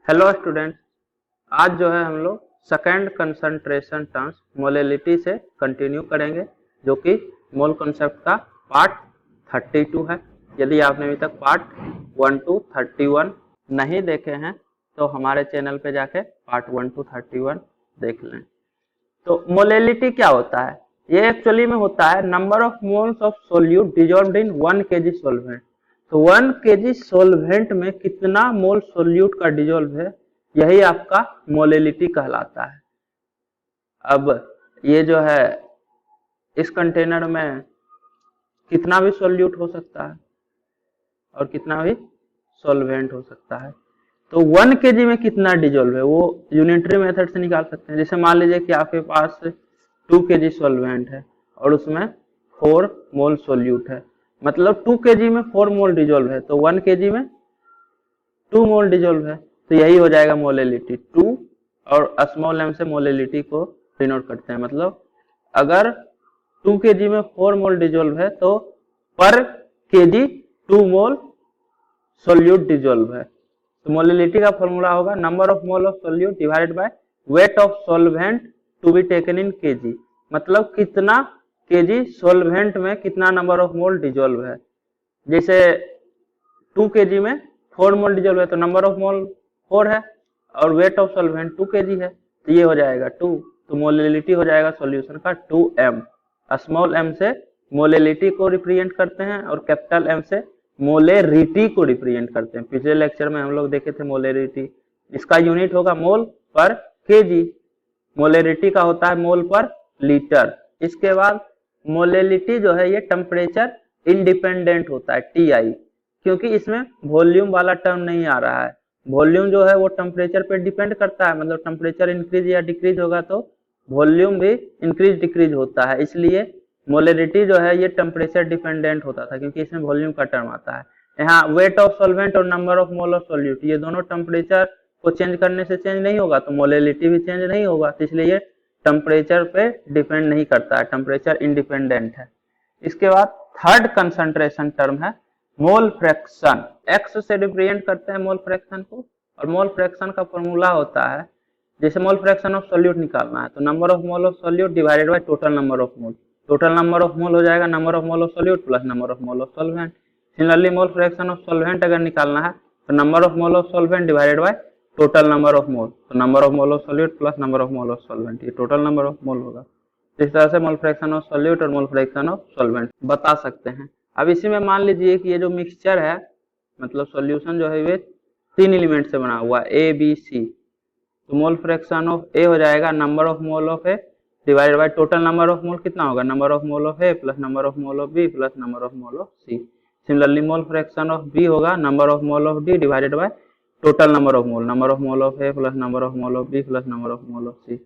Hello students, आज जो है हम लोग सेकंड कंसंट्रेशन टर्म्स मोलेलिटी से कंटिन्यू करेंगे, जो कि मोल कॉन्सेप्ट का पार्ट 32 है। यदि आपने अभी तक पार्ट 1 to 31 नहीं देखे हैं तो हमारे चैनल पे जाके पार्ट 1 to 31 देख लें। तो मोलेलिटी क्या होता है? ये एक्चुअली में होता है number of moles of solute dissolved in 1 kg solvent. तो 1 kg सॉल्वेंट में कितना मोल सोल्यूट का डिजॉल्व है, यही आपका मोलेलिटी कहलाता है। अब ये जो है इस कंटेनर में कितना भी सोल्यूट हो सकता है और कितना भी सॉल्वेंट हो सकता है। तो 1 kg में कितना डिजॉल्व है वो यूनिटरी मेथड से निकाल सकते हैं। जैसे मान लीजिए कि आपके पास 2 kg सॉल्वेंट है और उसमें 4 मोल सोल्यूट है, मतलब 2 kg में 4 मोल डिजॉल्व है, तो 1 kg में 2 मोल डिजॉल्व है, तो यही हो जाएगा मोलेलिटी 2। और स्मॉल एम से मोलेलिटी को डिनोट करते हैं। मतलब अगर 2 kg में 4 मोल डिजॉल्व है तो पर kg 2 मोल सोल्यूट डिजॉल्व है। तो मोलेलिटी का फॉर्मूला होगा number of mole of solute divided by weight of solvent to be taken in kg. मतलब कितना केजी सॉल्वेंट में कितना नंबर ऑफ मोल डिजॉल्व है। जैसे 2 kg में 4 मोल डिजॉल्व है तो नंबर ऑफ मोल 4 है और वेट ऑफ सॉल्वेंट 2 kg है, तो ये हो जाएगा 2। तो मोलेलिटी हो जाएगा सॉल्यूशन का 2m। स्मॉल m से मोलेलिटी को रिप्रेजेंट करते हैं और कैपिटल M से मोलेरिटी को रिप्रेजेंट करते हैं। पिछले लेक्चर में हम लोग देखे थे मोलेरिटी, इसका यूनिट होगा मोल पर केजी। मोलेरिटी का होता है मोल पर लीटर। इसके बाद मोलेलिटी जो है ये टेम्परेचर इंडिपेंडेंट होता है TI, क्योंकि इसमें वॉल्यूम वाला टर्म नहीं आ रहा है। वॉल्यूम जो है वो टेम्परेचर पे डिपेंड करता है, मतलब टेम्परेचर इंक्रीज या डिक्रीज होगा तो वॉल्यूम भी इंक्रीज डिक्रीज होता है। इसलिए मोलेरिटी जो है ये टेम्परेचर डिपेंडेंट होता था, क्योंकि इसमें वॉल्यूम का टर्म आता है। यहाँ वेट ऑफ सॉल्वेंट और number of mole of solute ये दोनों टेम्परेचर को चेंज करने से चेंज नहीं होगा, तो मोलेलिटी भी चेंज नहीं होगा, तो इसलिए ये टेम्परेचर पे डिपेंड नहीं करता है, टेम्परेचर इंडिपेंडेंट है। इसके बाद थर्ड कंसंट्रेशन टर्म है मोल फ्रैक्शन। एक्स से रिप्रेजेंट करते हैं मोल फ्रैक्शन को, और मोल फ्रैक्शन का फॉर्मूला होता है, जैसे मोल फ्रैक्शन ऑफ सोल्यूट निकालना है तो number of mole of solute divided by total number of mole. Total number of mole हो जाएगा number of mole of solute plus number of mole of solvent. Similarly mole fraction of solvent अगर निकालना है तो number of mole of solvent divided by total number of mole, तो number of mole of solute plus number of mole of solvent, ये total number of mole होगा। इस तरह से मोल फ्रैक्शन ऑफ सोल्यूट और मोल फ्रैक्शन ऑफ सॉल्वेंट बता सकते हैं। अब इसी में मान लीजिए कि ये जो मिक्सचर है, मतलब सॉल्यूशन जो है ये 3 एलिमेंट से बना हुआ A B C, तो मोल फ्रैक्शन ऑफ A हो जाएगा number of mole of A divided by total number of मोल कितना होगा, number of mole of A plus number of mole of B plus number of mole of C। Similarly mole fraction of B होगा number of mole of D divided by total number of mole of A plus number of mole of B plus number of mole of C।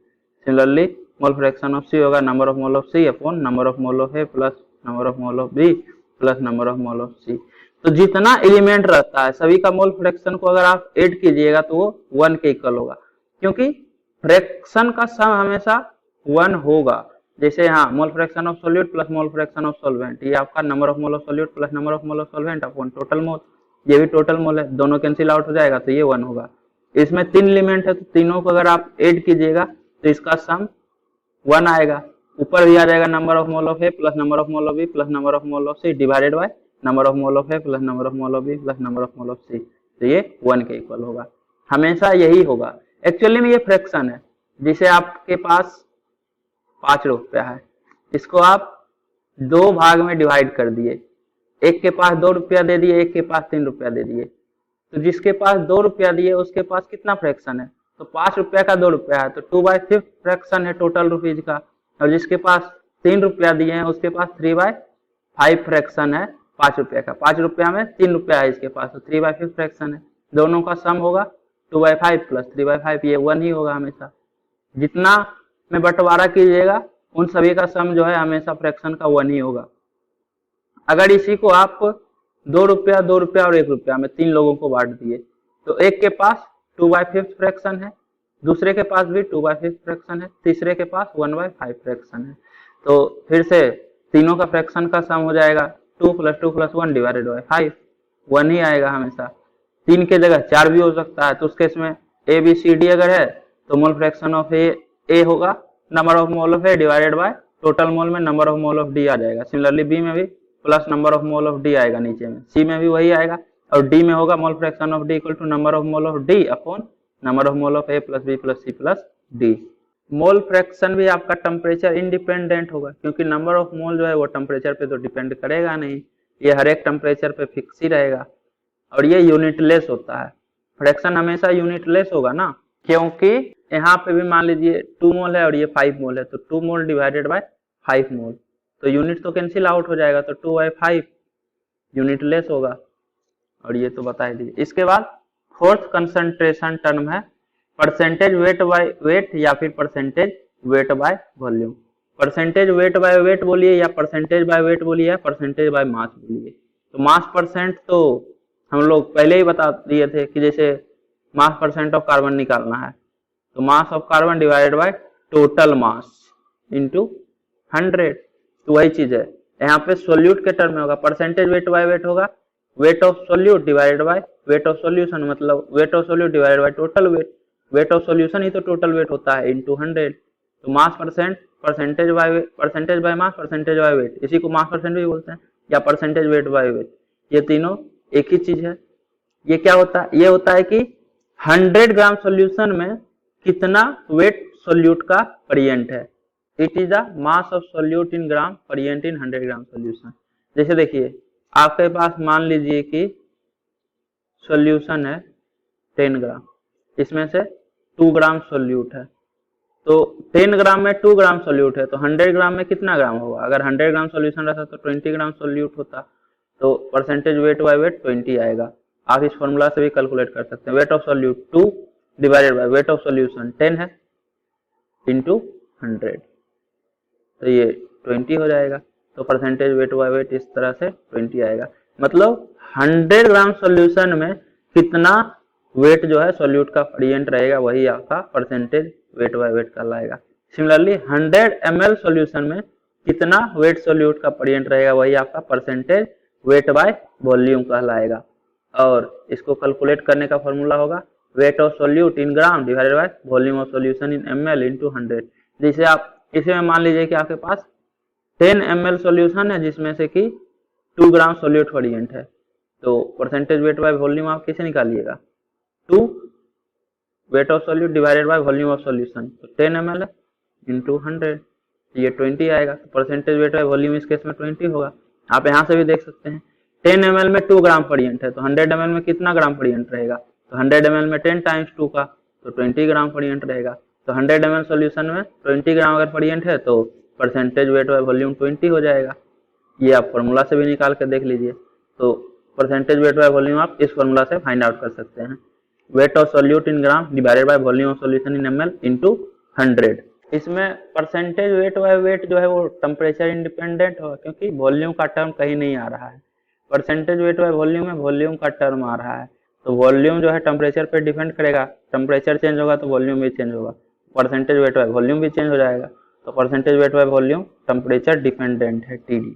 Similarly mole fraction of C होगा number of mole of C upon number of mole of A plus number of mole of B plus number of mole of C। तो जितना element रहता है सभी का mole fraction को अगर आप ऐड कीजिएगा तो वो 1 के इक्वल होगा, क्योंकि फ्रैक्शन का सम हमेशा 1 होगा। जैसे यहाँ मोल fraction of solute plus mole fraction of solvent, ये आपका number of mole of solute plus number of mole of solvent upon total mole, ये भी टोटल मोल है, दोनों कैंसिल आउट हो जाएगा तो ये 1 होगा। इसमें 3 एलिमेंट है तो तीनों को अगर आप ऐड कीजिएगा तो इसका सम 1 आएगा। ऊपर भी आ जाएगा number of mole of A plus number of mole of B plus number of mole of C divided by number of mole of A plus number of mole of B plus number of mole of C, तो ये 1 के equal होगा, हमेशा यही होगा। Actually में ये fraction है। जिसे आपके पास 5 रुपया है, इसको आप 2 भाग में डिवाइड कर दिए, एक के पास 2 रुपया दे दिए, एक के पास 3 रुपया दे दिए, तो जिसके पास 2 रुपया दिए उसके पास कितना फ्रैक्शन है, तो 5 रुपया का 2 रुपया है तो 2/5 फ्रैक्शन है टोटल रुपीज का। और जिसके पास 3 रुपया दिए हैं उसके पास 3/5 फ्रैक्शन है 5 रुपया का। 5 रुपया में 3 रुपया है इसके पास, तो 3/5 फ्रैक्शन है। दोनों का सम होगा 2/5 प्लस 3/5, ये 1 ही होगा हमेशा। जितना में बंटवारा कीजिएगा उन सभी का सम जो है हमेशा फ्रैक्शन का 1 ही होगा। अगर इसी को आप 2 रुपया 2 रुपया और 1 रुपया में 3 लोगों को बांट दिए तो एक के पास 2/5 फ्रैक्शन है, दूसरे के पास भी 2/5 फ्रैक्शन है, तीसरे के पास 1/5 फ्रैक्शन है। तो फिर से तीनों का फ्रैक्शन का सम हो जाएगा 2 + 1 डिवाइडेड बाय 5, 1 ही आएगा हमेशा। 3 के जगह 4 भी हो सकता है, तो उस केस में ए बी सी डी अगर है तो मोल फ्रैक्शन ऑफ ए होगा number of mole of A divided by total mole में number of mole of D आ जाएगा। सिमिलरली बी में भी plus number of mole of D आएगा नीचे में, सी में भी वही आएगा, और डी में होगा mole fraction of D equal to number of mole of D upon number of mole of A plus B plus C plus D. Mole fraction भी आपका टेम्परेचर इंडिपेंडेंट होगा, क्योंकि नंबर ऑफ मोल जो है वो टेम्परेचर पे तो डिपेंड करेगा नहीं, ये हर एक टेम्परेचर पे फिक्स ही रहेगा, और ये यूनिटलेस होता है। फ्रैक्शन हमेशा यूनिटलेस होगा ना, क्योंकि यहाँ पे भी मान लीजिए 2 मोल है और ये 5 मोल है, तो 2 मोल डिवाइडेड बाय 5 मोल, तो यूनिट तो कैंसिल आउट हो जाएगा, तो 2/5 यूनिटलेस होगा, और ये तो बता ही दीजिए। इसके बाद फोर्थ कंसंट्रेशन टर्म है परसेंटेज वेट बाय वेट या फिर percentage weight by volume. Percentage weight by wait बोलिए या परसेंटेज बाय वेट बोलिए या परसेंटेज बाय मास बोलिए। तो मास परसेंट तो हम लोग पहले ही बता दिए थे कि जैसे मास परसेंट ऑफ कार्बन निकालना है तो mass of carbon divided by total mass into 100, तो वही चीज है यहाँ पे सोल्यूट के टर्म में होगा। परसेंटेज वेट बाय वेट होगा weight of solute divided by weight of solution, मतलब weight of solute divided by total weight, weight of solution ही तो टोटल वेट होता है इनटू 100। तो mass percent percentage by mass percentage by weight, इसी को मास percent भी बोलते हैं या परसेंटेज वेट बाय वेट, ये तीनों एक ही चीज है। ये क्या होता है, ये होता है कि 100 ग्राम सॉल्यूशन में कितना वेट सोल्यूट का परिएंट है। It is the mass of solute in gram present in 100 gram solution. जैसे देखिए आपके पास मान लीजिए कि सॉल्यूशन है 10 ग्राम, इसमें से 2 ग्राम सोल्यूट है, तो 10 ग्राम में 2 ग्राम सोल्यूट है, तो 100 ग्राम में कितना ग्राम होगा। अगर 100 ग्राम सोल्यूशन रहता तो 20 ग्राम सोल्यूट होता, तो परसेंटेज वेट बाय वेट 20 आएगा। आप इस फॉर्मूला से भी कैलकुलेट कर सकते हैं। Weight of solute 2 divided by weight of solution 10 है इंटू 100, तो ये 20 हो जाएगा। तो परसेंटेज वेट बाय वेट इस तरह से 20 आएगा। मतलब 100 ग्राम सोल्यूशन में कितना वेट जो है सोल्यूट का परिएंट रहेगा वही आपका परसेंटेज वेट बाय वेट कहलाएगा। सिमिलरली 100 ml सॉल्यूशन में कितना वेट सोल्यूट का परिएंट रहेगा वही आपका परसेंटेज वेट बाय वॉल्यूम कहलाएगा। और इसको कैलकुलेट करने का फॉर्मूला होगा weight of solute in gram divided by volume of solution in ml into 100। जैसे आप इसमें मान लीजिए कि आपके पास 10 ml सॉल्यूशन है जिसमें से कि 2 ग्राम सोल्यूट परिएंट है, तो परसेंटेज वेट बाय वॉल्यूम आप कैसे निकालिएगा, 2 wait of solute divided by volume of solution, तो 10 ml इंटू 100, ये 20 आएगा। तो परसेंटेज वेट बाय वॉल्यूम इस केस में 20 होगा। आप यहाँ से भी देख सकते हैं 10 ml में 2 ग्राम परिएंट है, तो 100 ml में कितना ग्राम परिएंट रहेगा, तो 100 ml में 10 टाइम्स 2 का, तो 20 ग्राम परिएंट रहेगा। तो 100 ml सॉल्यूशन में 20 ग्राम अगर परिएंट है तो परसेंटेज वेट बाय वॉल्यूम 20 हो जाएगा। ये आप फॉर्मूला से भी निकाल कर देख लीजिए। तो परसेंटेज वेट बाय वॉल्यूम आप इस फॉर्मूला से फाइंड आउट कर सकते हैं, weight of solute in gram divided by volume of solution in ml into 100। इसमें परसेंटेज वेट बाय वेट जो है वो टेम्परेचर इंडिपेंडेंट होगा, क्योंकि वॉल्यूम का टर्म कहीं नहीं आ रहा है। परसेंटेज वेट बाय वॉल्यूम में वॉल्यूम का टर्म आ रहा है, तो वॉल्यूम जो है टेम्परेचर पे डिपेंड करेगा, टेम्परेचर चेंज होगा तो वॉल्यूम भी चेंज होगा, परसेंटेज वेट बाय वॉल्यूम भी चेंज हो जाएगा। तो percentage weight by volume temperature dependent है TD।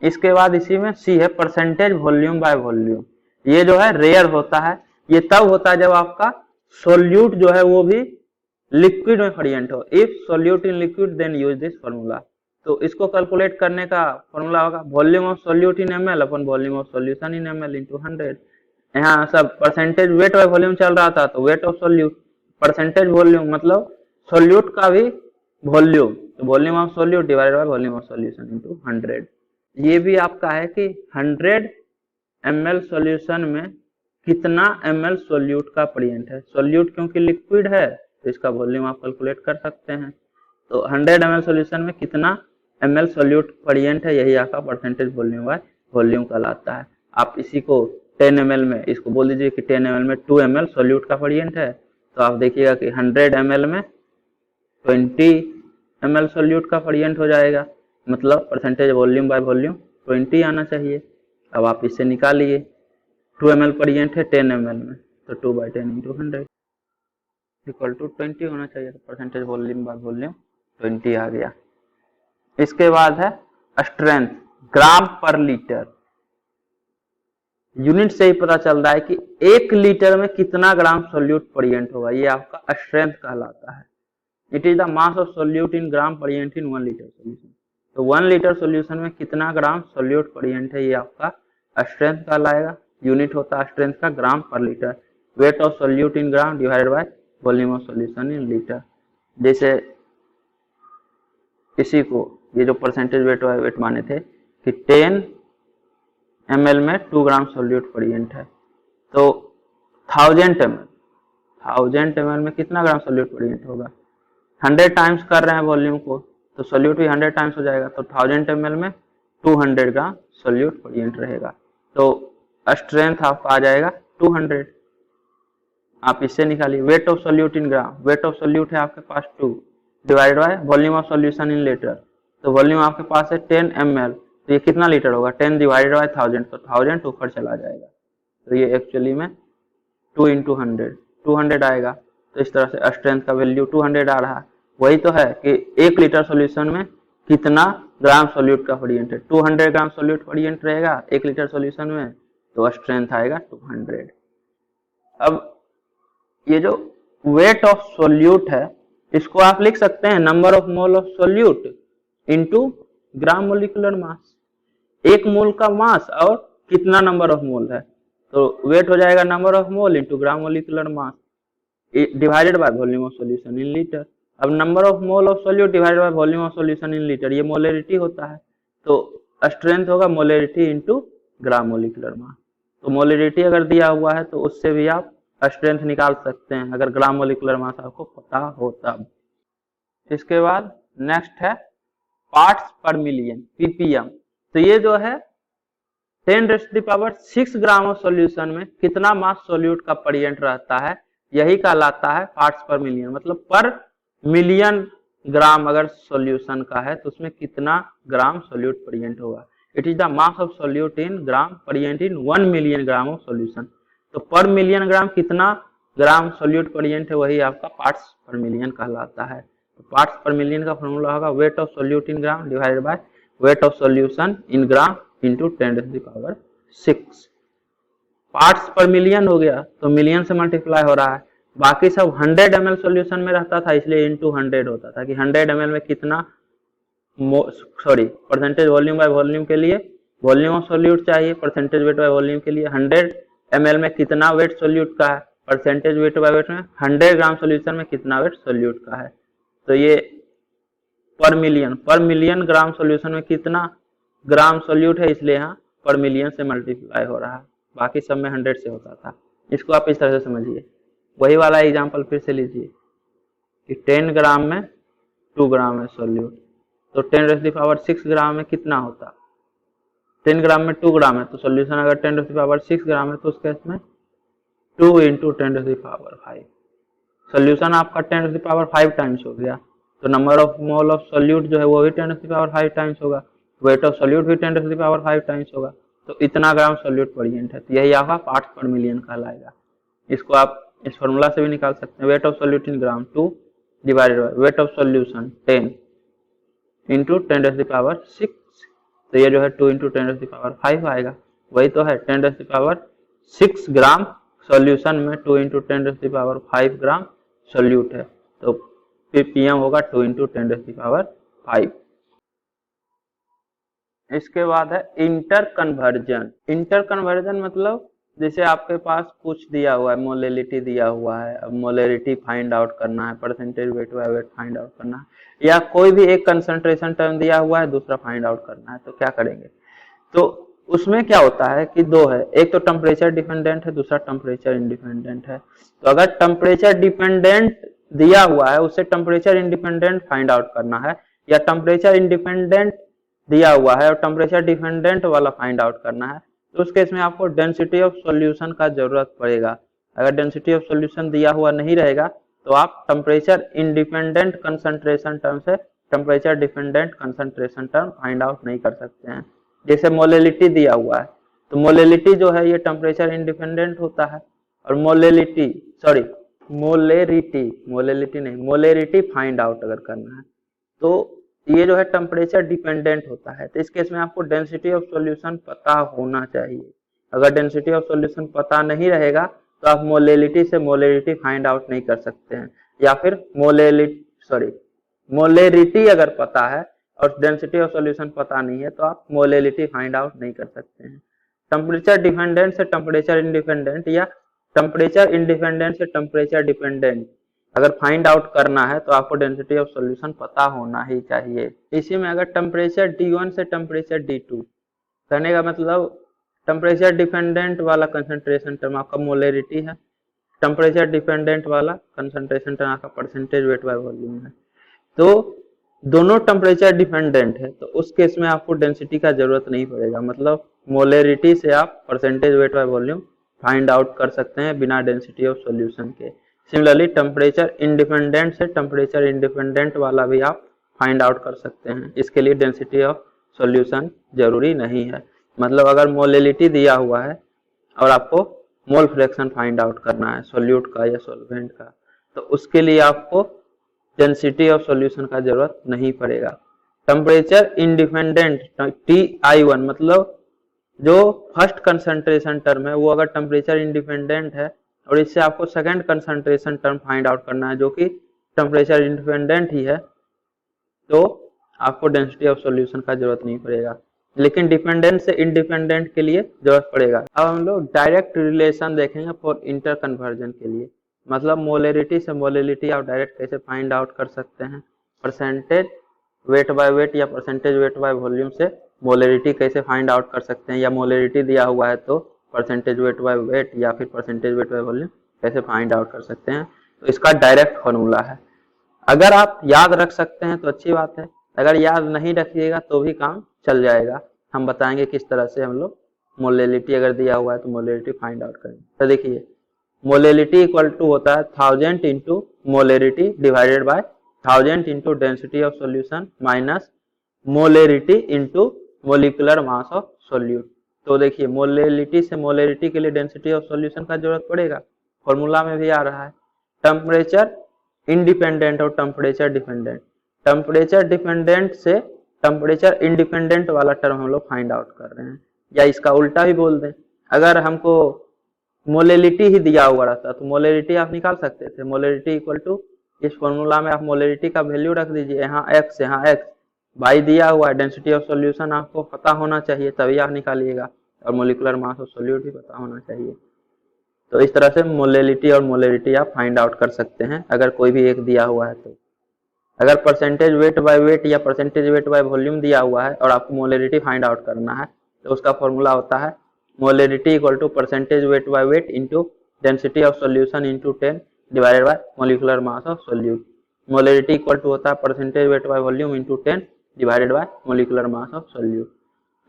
इसके बाद इसी में C है परसेंटेज वॉल्यूम बाय वॉल्यूम। ये जो है रेयर होता है, ये तब होता है जब आपका सोल्यूट जो है वो भी लिक्विड में परिएंट हो। If solute in liquid then use this formula. तो इसको कैलकुलेट करने का फॉर्मूला होगा volume of solute in ml upon volume of solution in ml into 100। यहाँ सब परसेंटेज वेट बाय वॉल्यूम चल रहा था, तो wait of solute percentage volume मतलब सोल्यूट का भी वॉल्यूम, तो volume of solute divided by volume of solution into 100। ये भी आपका है कि 100 ml सॉल्यूशन में कितना ml सोल्यूट का परिएंट है। सोल्यूट क्योंकि लिक्विड है तो इसका वॉल्यूम आप कैलकुलेट कर सकते हैं। तो 100 ml सॉल्यूशन में कितना ml सोल्यूट परिएंट है, यही आपका परसेंटेज वॉल्यूम बाय वॉल्यूम कहलाता है। आप इसी को 10 ml में इसको बोल दीजिए कि 10 ml में 2 ml सोल्यूट का परिएंट है, तो आप देखिएगा कि 100 ml में 20 ml सोल्यूट का परिएंट हो जाएगा, मतलब परसेंटेज वॉल्यूम बाय वॉल्यूम 20 आना चाहिए। अब आप इससे निकालिए 2 ml परिएंट है 10 ml में, तो 2/10 इंटू 100 इक्वल टू 20 होना चाहिए। तो परसेंटेज वॉल्यूम बाय वॉल्यूम 20 आ गया। इसके बाद है स्ट्रेंथ ग्राम पर लीटर। यूनिट से ही पता चल रहा है कि 1 लीटर में कितना ग्राम सोल्यूट प्रेजेंट होगा, ये आपका स्ट्रेंथ कहलाता है। It is the mass of solute in gram present in 1 litre solution. तो 1 लीटर सोल्यूशन में कितना ग्राम सोल्यूट प्रेजेंट है, ये आपका स्ट्रेंथ कहलाएगा। यूनिट होता है स्ट्रेंथ का ग्राम पर litre. Wait of solute in gram divided by volume of solution in litre. जैसे इसी को ये जो परसेंटेज वेट माने थे कि 10 ml में 2 ग्राम सोल्यूट प्रेजेंट है, तो 1000 ml में कितना ग्राम सोल्यूट प्रेजेंट होगा। 100 टाइम्स कर रहे हैं वॉल्यूम को, तो सोल्यूट भी 100 टाइम्स हो जाएगा, तो 1000 ml में 200 ग्राम सोल्यूट प्रेजेंट रहेगा। तो स्ट्रेंथ आपका आ जाएगा 200। आप इससे निकालिए wait of solute in gram. Wait of solute है आपके पास 2 divided by volume of solution in litre. तो वॉल्यूम आपके पास है 10 ml, तो ये कितना लीटर होगा, 10 डिवाइडेड बाय 1000, तो 1000 ऊपर चला जाएगा। तो ये एक्चुअली में 2 into 100 आएगा। तो इस तरह से स्ट्रेंथ का वैल्यू 200 आ रहा है। वही तो है कि 1 लीटर सोल्यूशन में कितना ग्राम सोल्यूट का प्रेजेंट है। 200 ग्राम सोल्यूट प्रेजेंट रहेगा 1 लीटर सोल्यूशन में, तो स्ट्रेंथ आएगा 200। अब ये जो वेट ऑफ सोल्यूट है, इसको आप लिख सकते हैं number of mole of solute into gram molecular मास। एक मोल का मास और कितना नंबर ऑफ मोल है, तो वेट हो जाएगा number of mole into gram molecular mass divided by volume of solution in litre. अब number of mole of solute divided by volume of solution in litre, ये मोलरिटी होता है। तो स्ट्रेंथ होगा molarity into gram molecular mass. तो molarity अगर दिया हुआ है तो उससे भी आप स्ट्रेंथ निकाल सकते हैं, अगर ग्राम मोलिकुलर मास आपको पता हो तब। इसके बाद नेक्स्ट है पार्ट्स पर मिलियन, पीपीएम। तो ये जो है 10⁶ ग्राम ऑफ सॉल्यूशन में कितना मास सोल्यूट का प्रेजेंट रहता है, यही कहलाता है पार्ट्स पर मिलियन। मतलब पर मिलियन ग्राम अगर सॉल्यूशन का है तो उसमें कितना ग्राम सोल्यूट प्रेजेंट होगा। It is the mass of solute in gram present in 1 million gram of solution. तो पर मिलियन ग्राम कितना ग्राम सोल्यूट प्रेजेंट है, वही आपका पार्ट्स पर मिलियन कहलाता है। तो पार्ट्स पर मिलियन का फॉर्मूला होगा weight of solute in gram divided by weight of solution in gram into 10⁶। Parts पर मिलियन हो गया तो मिलियन से मल्टीप्लाई हो रहा है। बाकी सब 100 ml सॉल्यूशन में रहता था, इसलिए इंटू 100 होता था कि 100 ml में कितना परसेंटेज वॉल्यूम बाय वॉल्यूम के लिए वॉल्यूम ऑफ सोल्यूट चाहिए, परसेंटेज वेट बाय वॉल्यूम के लिए 100 ml में कितना वेट सोल्यूट का है, परसेंटेज वेट बाय वेट में 100 ग्राम सोल्यूशन में कितना वेट सोल्यूट का है। तो ये पर मिलियन ग्राम सोल्यूशन में कितना ग्राम सोल्यूट है, इसलिए यहाँ पर मिलियन से मल्टीप्लाई हो रहा है, बाकी सब में 100 से होता था। इसको आप इस तरह से समझिए। वही वाला एग्जांपल फिर से लीजिए कि 10 ग्राम में 2 ग्राम है सोल्यूट, तो 10⁶ ग्राम में कितना होता, 10 ग्राम में 2 ग्राम है, तो सोल्यूशन अगर 10⁶ ग्राम है तो उसके इसमें 2 इंटू 10⁵। सोल्यूशन आपका 10⁵ टाइम्स हो गया, तो number of mole of solute जो है वो भी 10⁵ टाइम्स होगा, वेट ऑफ सोल्यूट भी 10⁵ टाइम्स होगा। तो इतना ग्राम सोल्यूट प्रेजेंट है, तो यही आपका पार्ट्स पर मिलियन कहलाएगा। इसको आप इस फॉर्मूला से भी निकाल सकते हैं, weight of solute in gram 2 divided by weight of solution 10 into 10⁶। तो ये जो है 2 इंटू 10⁵ आएगा। वही तो है 10⁶ ग्राम सॉल्यूशन में 2 इंटू 10⁵ ग्राम सोल्यूट है, तो पीपीएम होगा 2 इंटू 10⁵। इसके बाद है इंटर कन्वर्जन मतलब जैसे आपके पास कुछ दिया हुआ है, मोलेलिटी दिया हुआ है, अब मोलेलिटी फाइंड आउट करना है, percentage weight by weight find out करना है, या कोई भी एक कंसंट्रेशन टर्म दिया हुआ है दूसरा फाइंड आउट करना है, तो क्या करेंगे। तो उसमें क्या होता है कि दो है, एक तो टेम्परेचर डिपेंडेंट है, दूसरा टेम्परेचर इंडिपेंडेंट है। तो अगर टेम्परेचर डिपेंडेंट दिया हुआ है उससे टेम्परेचर इंडिपेंडेंट फाइंड आउट करना है, या टेम्परेचर इंडिपेंडेंट दिया हुआ है और टेम्परेचर डिपेंडेंट वाला फाइंड आउट करना है, तो उस केस में आपको डेंसिटी ऑफ सॉल्यूशन का जरूरत पड़ेगा। अगर डेंसिटी ऑफ सॉल्यूशन दिया हुआ नहीं रहेगा तो आप टेम्परेचर इंडिपेंडेंट कंसंट्रेशन टर्म से temperature dependent concentration term find out नहीं कर सकते हैं। जैसे मोलेलिटी दिया हुआ है, तो मोलेलिटी जो है ये टेम्परेचर इंडिपेंडेंट होता है, और मोलेरिटी फाइंड आउट अगर करना है तो ये जो है टेम्परेचर डिपेंडेंट होता है। तो इस केस में आपको डेंसिटी ऑफ सॉल्यूशन पता होना चाहिए, अगर डेंसिटी ऑफ सॉल्यूशन पता नहीं रहेगा तो आप मोलेलिटी से मोलेरिटी फाइंड आउट नहीं कर सकते हैं, या फिर मोलेरिटी अगर पता है और डेंसिटी ऑफ सॉल्यूशन पता नहीं है तो आप मोलेलिटी फाइंड आउट नहीं कर सकते हैं। टेम्परेचर डिपेंडेंट से टेम्परेचर इंडिपेंडेंट या टेम्परेचर इंडिपेंडेंट से टेम्परेचर डिपेंडेंट अगर फाइंड आउट करना है तो आपको डेंसिटी ऑफ सॉल्यूशन पता होना ही चाहिए। इसी में अगर टेम्परेचर D1 से टेम्परेचर D2, कहने का मतलब टेम्परेचर डिपेंडेंट वाला कंसंट्रेशन टर्म आपका मोलेरिटी है, टेम्परेचर डिपेंडेंट वाला कंसंट्रेशन टर्म आपका परसेंटेज वेट बाय वॉल्यूम है। तो दोनों टेम्परेचर डिपेंडेंट है तो उस केस में आपको डेंसिटी का जरूरत नहीं पड़ेगा, मतलब मोलेरिटी से आप percentage weight by volume find out कर सकते हैं बिना डेंसिटी ऑफ सॉल्यूशन के। सिमिलरली टेम्परेचर इंडिपेंडेंट से टेम्परेचर इंडिपेंडेंट वाला भी आप फाइंड आउट कर सकते हैं, इसके लिए डेंसिटी ऑफ सॉल्यूशन जरूरी नहीं है। मतलब अगर मोलेलिटी दिया हुआ है और आपको मोल फ्रैक्शन फाइंड आउट करना है सॉल्यूट का या सॉल्वेंट का, तो उसके लिए आपको डेंसिटी ऑफ सॉल्यूशन का जरूरत नहीं पड़ेगा। टेम्परेचर इंडिपेंडेंट TI1 मतलब जो फर्स्ट कंसंट्रेशन टर्म है वो अगर टेम्परेचर इंडिपेंडेंट है और इससे आपको second concentration term find out करना है जो कि टेम्परेचर इंडिपेंडेंट ही है, तो आपको डेंसिटी ऑफ सॉल्यूशन का जरूरत नहीं पड़ेगा, लेकिन डिपेंडेंट से इंडिपेंडेंट के लिए जरूरत पड़ेगा। अब हम लोग डायरेक्ट रिलेशन देखेंगे फॉर इंटर कन्वर्जन के लिए, मतलब मोलेरिटी से मोलेलिटी आप डायरेक्ट कैसे फाइंड आउट कर सकते हैं, परसेंटेज वेट बाय वेट या परसेंटेज वेट बाय वॉल्यूम से मोलेरिटी कैसे फाइंड आउट कर सकते हैं, या मोलेरिटी दिया हुआ है तो परसेंटेज वेट बाय वेट या फिर परसेंटेज वेट बाय वॉल्यूम कैसे फाइंड आउट कर सकते हैं। तो इसका डायरेक्ट फॉर्मूला है, अगर आप याद रख सकते हैं तो अच्छी बात है, अगर याद नहीं रखिएगा तो भी काम चल जाएगा। हम बताएंगे किस तरह से हम लोग मोलेलिटी अगर दिया हुआ है तो मोलेलिटी फाइंड आउट करेंगे। तो देखिए मोलेलिटी इक्वल टू होता है 1000 into molarity divided by 1000 into density of solution minus molarity into molecular mass of solute. तो देखिए मोलेलिटी से मोलेरिटी के लिए डेंसिटी ऑफ सॉल्यूशन का जरूरत पड़ेगा, फॉर्मूला में भी आ रहा है। टेम्परेचर इंडिपेंडेंट और टेम्परेचर डिपेंडेंट, टेम्परेचर डिपेंडेंट से टेम्परेचर इंडिपेंडेंट वाला टर्म हम लोग फाइंड आउट कर रहे हैं, या इसका उल्टा भी बोल दें, अगर हमको मोलेलिटी ही दिया हुआ रहता तो मोलेलिटी आप निकाल सकते थे, मोलेलिटी इक्वल टू इस फॉर्मूला में आप मोलेलिटी का वैल्यू रख दीजिए, यहाँ x यहाँ x, बाई दिया हुआ है, डेंसिटी ऑफ सॉल्यूशन आपको पता होना चाहिए तभी आप निकालिएगा, और मोलिकुलर मास ऑफ सॉल्यूट भी पता होना चाहिए। तो इस तरह से मोलेलिटी और मोलेरिटी आप फाइंड आउट कर सकते हैं अगर कोई भी एक दिया हुआ है तो। अगर परसेंटेज वेट बाय वेट या परसेंटेज वेट बाय वॉल्यूम दिया हुआ है और आपको मोलेरिटी फाइंड आउट करना है तो उसका फॉर्मूला होता है molarity equal to percentage weight by weight into density of solution into 10 divided by molecular mass of solute. Molarity equal to होता है percentage weight by volume into 10 divided by molecular mass of solute.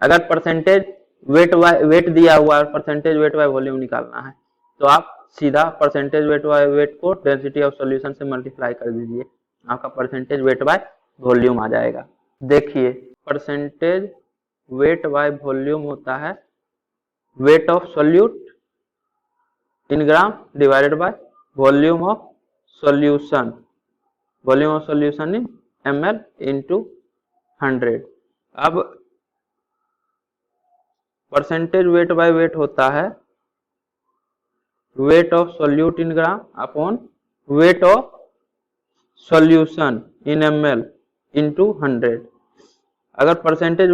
अगर percentage weight दिया हुआ है और percentage weight by volume निकालना है तो आप सीधा परसेंटेज वेट बाय वेट को डेंसिटी ऑफ सॉल्यूशन से मल्टीप्लाई कर दीजिए, आपका परसेंटेज वेट बाय वॉल्यूम आ जाएगा। देखिए परसेंटेज वेट बाय वॉल्यूम होता है wait of solute in gram divided by volume of solution, volume of solution in ml into 100। अब परसेंटेज वेट बाय वेट होता है wait of solute in gram upon weight of solution in ml into 100। अगर percentage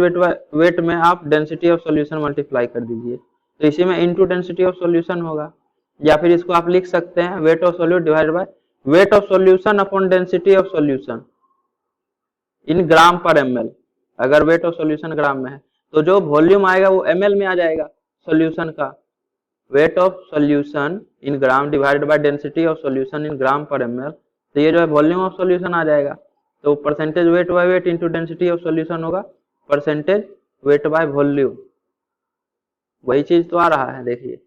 wait में आप density of solution multiply कर दीजिए तो इसी में इंटू डेंसिटी ऑफ सॉल्यूशन होगा, या फिर इसको आप लिख सकते हैं weight of solute divided by weight of solution upon density of solution in gram per ml। अगर वेट ऑफ सॉल्यूशन ग्राम में है तो जो वॉल्यूम आएगा वो ml में आ जाएगा सॉल्यूशन का, weight of solution in gram divided by density of solution in gram per ml, तो ये जो है वॉल्यूम ऑफ सॉल्यूशन आ जाएगा। तो percentage weight by weight into density of solution होगा परसेंटेज वेट बाय वॉल्यूम, वही चीज तो आ रहा है देखिए,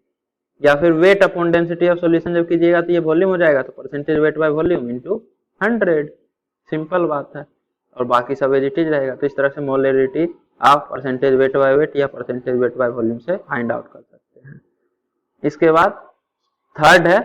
या फिर weight upon density of solution जब कीजिएगा तो ये वॉल्यूम हो जाएगा, तो percentage weight by volume into 100, simple बात है, और बाकी सब एज इट इज रहेगा। तो इस तरह से मोलेरिटी आप परसेंटेज वेट बाय वेट या परसेंटेज वेट बाय वॉल्यूम से फाइंड आउट कर सकते हैं। इसके बाद थर्ड है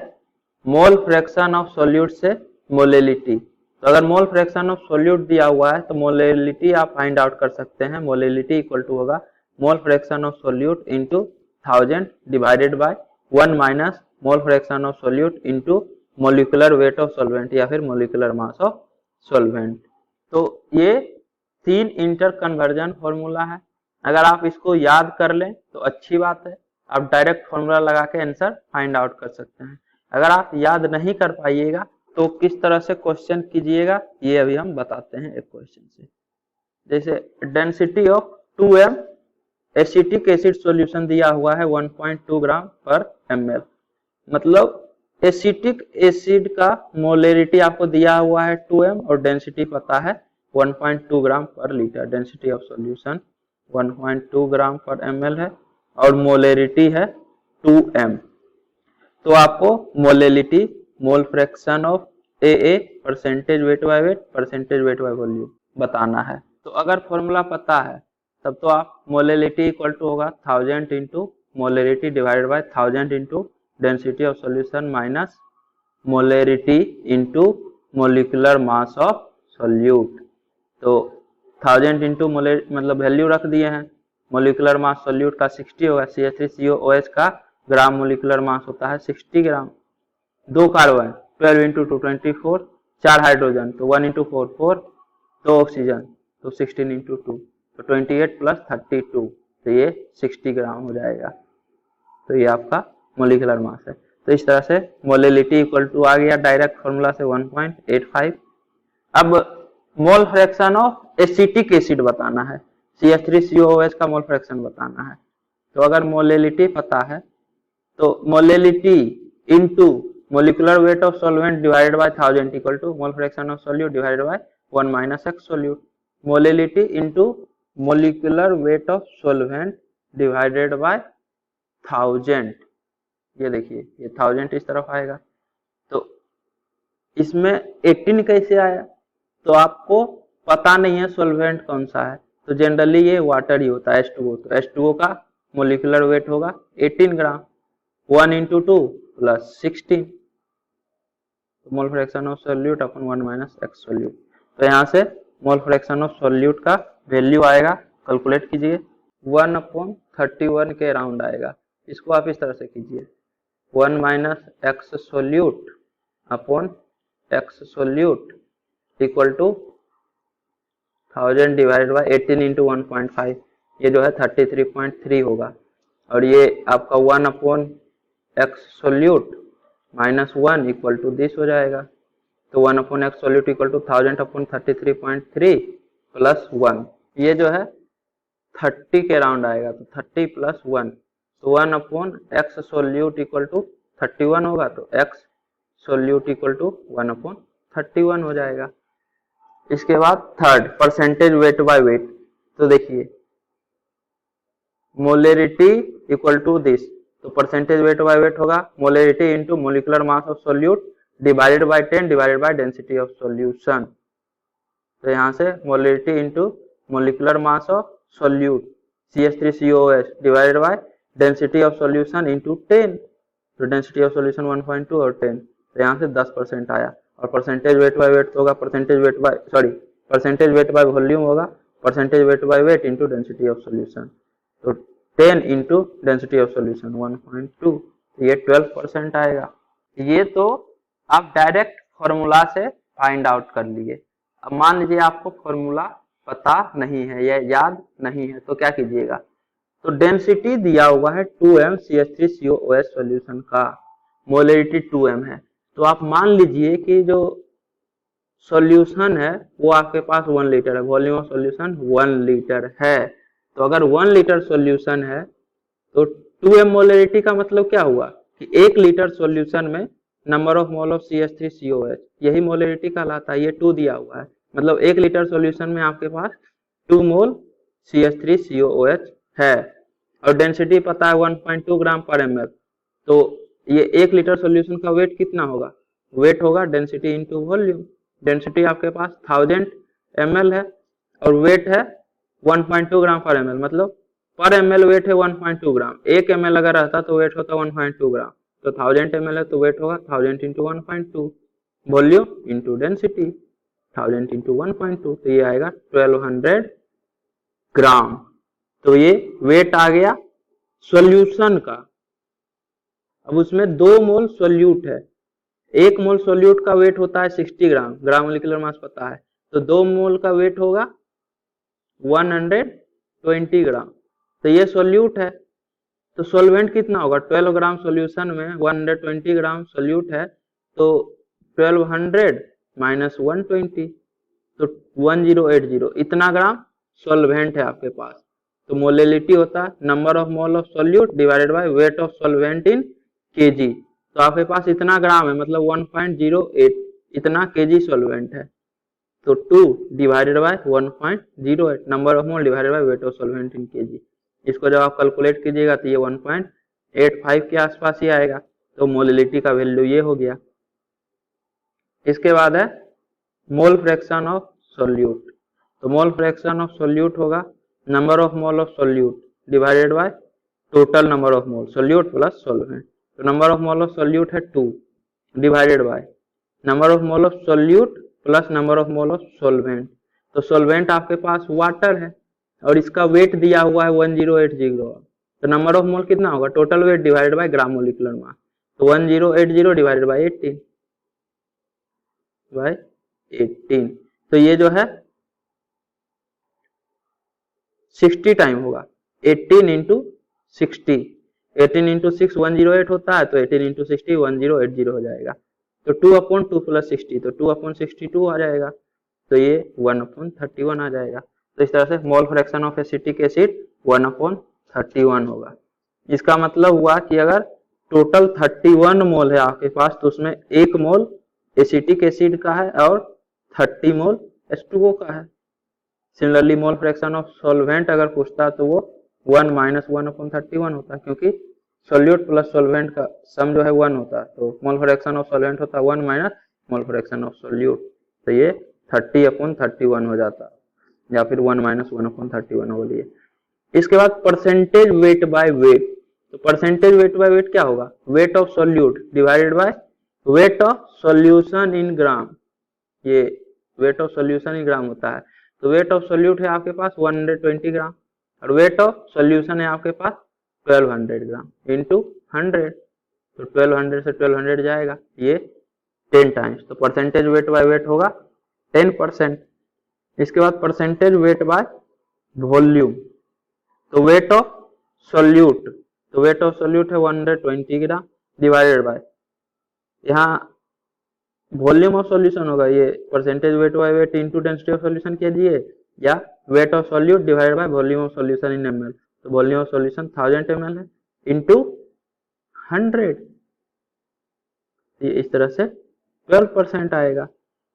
मोल फ्रैक्शन ऑफ सॉल्यूट से मोलेलिटी। तो अगर मोल फ्रैक्शन ऑफ सॉल्यूट दिया हुआ है तो मोलेलिटी आप फाइंड आउट कर सकते हैं, मोलेलिटी इक्वल टू होगा mole fraction of solute into 1000 divided by 1 minus mole fraction of solute into molecular weight of solvent या फिर मोलिकुलर मास ऑफ सॉल्वेंट। तो ये 3 इंटर कन्वर्जन फॉर्मूला है। अगर आप इसको याद कर लें तो अच्छी बात है, आप डायरेक्ट फॉर्मूला लगा के आंसर फाइंड आउट कर सकते हैं। अगर आप याद नहीं कर पाइएगा तो किस तरह से क्वेश्चन कीजिएगा ये अभी हम बताते हैं एक क्वेश्चन से। जैसे density of 2m acetic acid solution दिया हुआ है 1.2 ग्राम पर ml, मतलब एसिटिक एसिड का मोलरिटी आपको दिया हुआ है 2m और डेंसिटी पता है 1.2 ग्राम पर litre. Density of solution 1.2 gram per ml है और मोलरिटी है 2m। तो आपको molarity, mole fraction of AA, percentage weight by wait, percentage weight by volume बताना है। तो अगर फॉर्मूला पता है तब तो आप मोलरिटी इक्वल टू होगा 1000 into molarity divided by 1000 into density of solution minus molarity into molecular mass of solute. तो 1000 इंटू मतलब वैल्यू रख दिए हैं। मोलिकुलर मास सोल्यूट का 60 होगा, CH3COOH का ग्राम मोलिकुलर मास होता है 60 ग्राम। 2 कार्बन 12 इंटू 2 24, 4 हाइड्रोजन तो 1 इंटू 4 4, 2 ऑक्सीजन तो 16 इंटू 2 तो 28 प्लस 32, तो ये 60 ग्राम हो जाएगा। तो ये आपका मोलिकुलर मास है। तो इस तरह से मोलरिटी इक्वल टू आ गया डायरेक्ट फॉर्मूला से 1.85। अब मोल फ्रैक्शन ऑफ एसिटिक एसिड बताना है, CH3COOH का मोल फ्रैक्शन बताना है। तो अगर मोलरिटी पता है तो molarity into molecular weight of solvent divided by 1000 equal to mole fraction of solute divided by 1 minus x solute. Molarity into molecular weight of solvent divided by 1000, ये देखिए ये 1000 इस तरफ आएगा। तो इसमें 18 कैसे आया? तो आपको पता नहीं है सॉल्वेंट कौन सा है, तो जनरली ये वाटर ही होता है H2O। तो H2O का मोलिकुलर वेट होगा 18 ग्राम, 1 इंटू 2 प्लस 16, तो mole fraction of solute upon 1 minus x solute. तो यहाँ से मोल फ्रैक्शन ऑफ सोल्यूट का वैल्यू आएगा, कैलकुलेट कीजिए, 1/31 के अराउंड आएगा। इसको आप इस तरह से कीजिए, 1 minus x solute upon x solute equal to 1000 divided by 18 into 1.5, ये जो है 33.3 होगा। और ये आपका 1 upon x solute minus 1 equal to this हो जाएगा। तो 1 upon x solute equal to 1000 upon 33.3 plus 1, ये जो है 30 के राउंड आएगा। तो 30 प्लस 1, तो 1 upon x solute equal to 31 होगा। तो x solute equal to 1 upon 31 हो जाएगा। इसके बाद third, percentage weight by weight. तो देखिए मोलरिटी इक्वल टू दिस, तो परसेंटेज वेट बाय वेट होगा molarity into molecular mass of solute divided by 10 divided by density of solution. तो यहाँ से molarity into molecular mass of solute CH3COOH divided by density of solution into 10, तो density of solution 1.2 और 10, तो यहाँ से 10% आया। और परसेंटेज वेट बाय वेट होगा परसेंटेज वेट बाय वॉल्यूम होगा percentage weight by weight into density of solution. तो 10 इंटू डेंसिटी ऑफ सॉल्यूशन 1.2, तो ये 12% आएगा। ये तो आप डायरेक्ट फॉर्मूला से फाइंड आउट कर लिए। अब मान लीजिए आपको फॉर्मूला पता नहीं है या याद नहीं है, तो क्या कीजिएगा? तो डेंसिटी दिया हुआ है 2m CH3COOH सॉल्यूशन का, मोलरिटी 2m है। तो आप मान लीजिए कि जो सॉल्यूशन है वो आपके पास 1 लीटर है, वॉल्यूम ऑफ सॉल्यूशन 1 लीटर है। तो अगर 1 लीटर सॉल्यूशन है तो 2m मोलरिटी का मतलब क्या हुआ कि 1 लीटर सॉल्यूशन में number of mole of CH3COOH, यही मोलरिटी कहलाता है। ये 2 दिया हुआ है, मतलब 1 लीटर सॉल्यूशन में आपके पास 2 मोल CH3COOH है। और डेंसिटी पता है 1.2 ग्राम पर ml, तो ये 1 लीटर सॉल्यूशन का वेट कितना होगा? वेट होगा डेंसिटी इंटू वॉल्यूम। डेंसिटी आपके पास 1000 ml है और वेट है 1.2 ग्राम पर ml, मतलब पर ml वेट है 1.2 ग्राम। 1 ml अगर रहता तो वेट होता 1.2 ग्राम, तो 1000 ml है तो वेट होगा 1000 into 1.2, volume into density 1000 into 1.2, तो ये आएगा 1200 ग्राम। तो ये वेट आ गया सॉल्यूशन का। अब उसमें 2 मोल सोल्यूट है, 1 मोल सोल्यूट का वेट होता है 60 ग्राम, ग्राम मोलिकुलर मास पता है, तो 2 मोल का वेट होगा 120 ग्राम। तो ये सोल्यूट है, तो सोल्वेंट कितना होगा, 12 ग्राम सोल्यूशन में 120 ग्राम सोल्यूट है, तो 1200 माइनस 120, तो 1080, इतना ग्राम सोल्वेंट है आपके पास। तो मोलेलिटी होता है number of mole of solute divided by weight of सोल्वेंट in KG. तो आपके पास इतना ग्राम है, मतलब 1.08, इतना केजी सोल्वेंट है, तो 2 divided bye 1.08 number of mole divided by weight of सोल्वेंट in KG. इसको जब आप कैलकुलेट कीजिएगा तो ये 1.85 के आसपास ही आएगा। तो मोलिलिटी का वैल्यू ये हो गया। इसके बाद है मोल फ्रैक्शन ऑफ सोल्यूट। तो मोल फ्रैक्शन ऑफ सोल्यूट होगा number of mole of solute divided by total number of mole, solute plus solvent. तो number of mole of solute है 2 divided by number of mole of solute plus number of mole of solvent. तो solvent आपके पास water है और इसका wait दिया हुआ है 1080, तो नंबर ऑफ मोल कितना होगा, total weight divided by gram molecular mass, तो 1080 डिवाइडेड बाय 18। तो ये जो है 60 टाइम होगा, 18 इंटू 60, 18 इंटू 6 108 होता है, तो 18 इंटू 60 1080 हो जाएगा। तो 2/2 प्लस 60, तो 2/62 आ जाएगा, तो ये 1/31 आ जाएगा। तो इस तरह से मोल फ्रैक्शन ऑफ एसिटिक एसिड 1/31 होगा। इसका मतलब हुआ कि अगर टोटल 31 मोल है आपके पास, तो उसमें 1 मोल एसिटिक एसिड का है और 30 मोल H2O का है। Similarly mole fraction of solvent अगर पूछता तो वो 1 माइनस 1/31 होता है, क्योंकि सोल्यूट प्लस सोल्वेंट का सम जो है 1 होता है, तो मोल फ्रैक्शन ऑफ सॉल्वेंट होता है 1 minus mole fraction of solute, तो ये 30/31 हो जाता है, या फिर 1 माइनस 1/31 हो लिए। इसके बाद परसेंटेज वेट बाय वेट। तो परसेंटेज वेट बाय वेट क्या होगा, weight of solute divided by weight of solution in gram, ये weight of solution in gram होता है। तो वेट ऑफ सोल्यूट है आपके पास 120 ग्राम और वेट ऑफ सोल्यूशन है आपके पास 1200 ग्राम इंटू 100, तो 1200 से 1200 जाएगा, ये 10 टाइम्स, तो परसेंटेज वेट बाय वेट होगा 10%। इसके बाद परसेंटेज वेट बाय वॉल्यूम। तो वेट ऑफ सोल्यूट, तो वेट ऑफ सोल्यूट है 120 ग्राम डिवाइडेड बाय, यहाँ वॉल्यूम ऑफ सॉल्यूशन होगा, ये percentage weight by weight into density of solution कीजिए, या wait of solute divided by volume of solution in ml। तो volume of solution 1000 ml है into 100, ये इस तरह से 12% आएगा।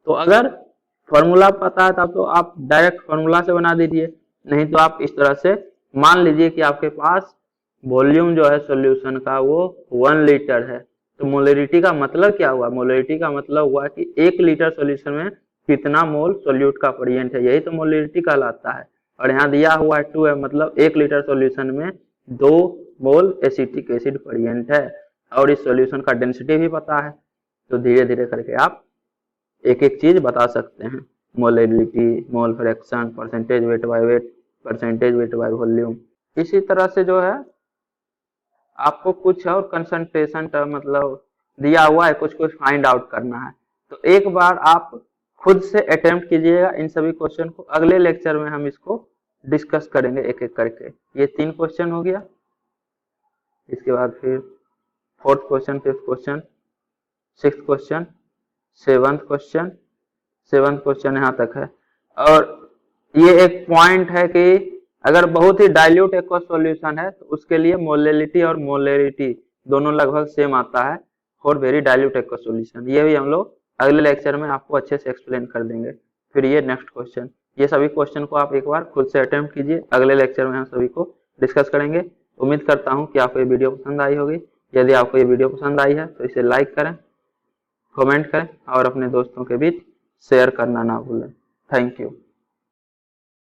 तो अगर फॉर्मूला पता है तब तो आप डायरेक्ट फॉर्मूला से बना दीजिए, नहीं तो आप इस तरह से मान लीजिए कि आपके पास वॉल्यूम जो है सॉल्यूशन का वो 1 लीटर है। तो मोलरिटी का मतलब क्या हुआ, मोलरिटी का मतलब हुआ कि 1 लीटर सॉल्यूशन में कितना मोल सोल्यूट का प्रेजेंट है, यही तो मोलरिटी कहलाता है। और यहाँ दिया हुआ है 2 है, मतलब 1 लीटर सॉल्यूशन में 2 मोल एसिटिक एसिड प्रेजेंट है, और इस सॉल्यूशन का डेंसिटी भी पता है। तो धीरे धीरे करके आप एक एक चीज बता सकते हैं, molarity, mole fraction, percentage weight by wait, percentage weight by volume. इसी तरह से जो है आपको कुछ और कंसंट्रेशन मतलब दिया हुआ है, कुछ कुछ फाइंड आउट करना है, तो एक बार आप खुद से अटेम्प्ट कीजिएगा इन सभी क्वेश्चन को। अगले लेक्चर में हम इसको डिस्कस करेंगे एक एक करके। ये 3 क्वेश्चन हो गया, इसके बाद फिर 4th question, 5th question, 6th question, 7th question, 7th question यहाँ तक है। और ये एक पॉइंट है कि अगर बहुत ही डाइल्यूट एक्वस सॉल्यूशन है तो उसके लिए मोलेलिटी और मोलरिटी दोनों लगभग सेम आता है for very dilute aqueous solution. ये भी हम लोग अगले लेक्चर में आपको अच्छे से एक्सप्लेन कर देंगे। फिर ये नेक्स्ट क्वेश्चन, ये सभी क्वेश्चन को आप एक बार खुद से अटेम्प्ट कीजिए, अगले लेक्चर में हम सभी को डिस्कस करेंगे। उम्मीद करता हूँ कि आपको ये वीडियो पसंद आई होगी। यदि आपको ये वीडियो पसंद आई है तो इसे लाइक करें, कमेंट करें और अपने दोस्तों के बीच शेयर करना ना भूलें। Thank you.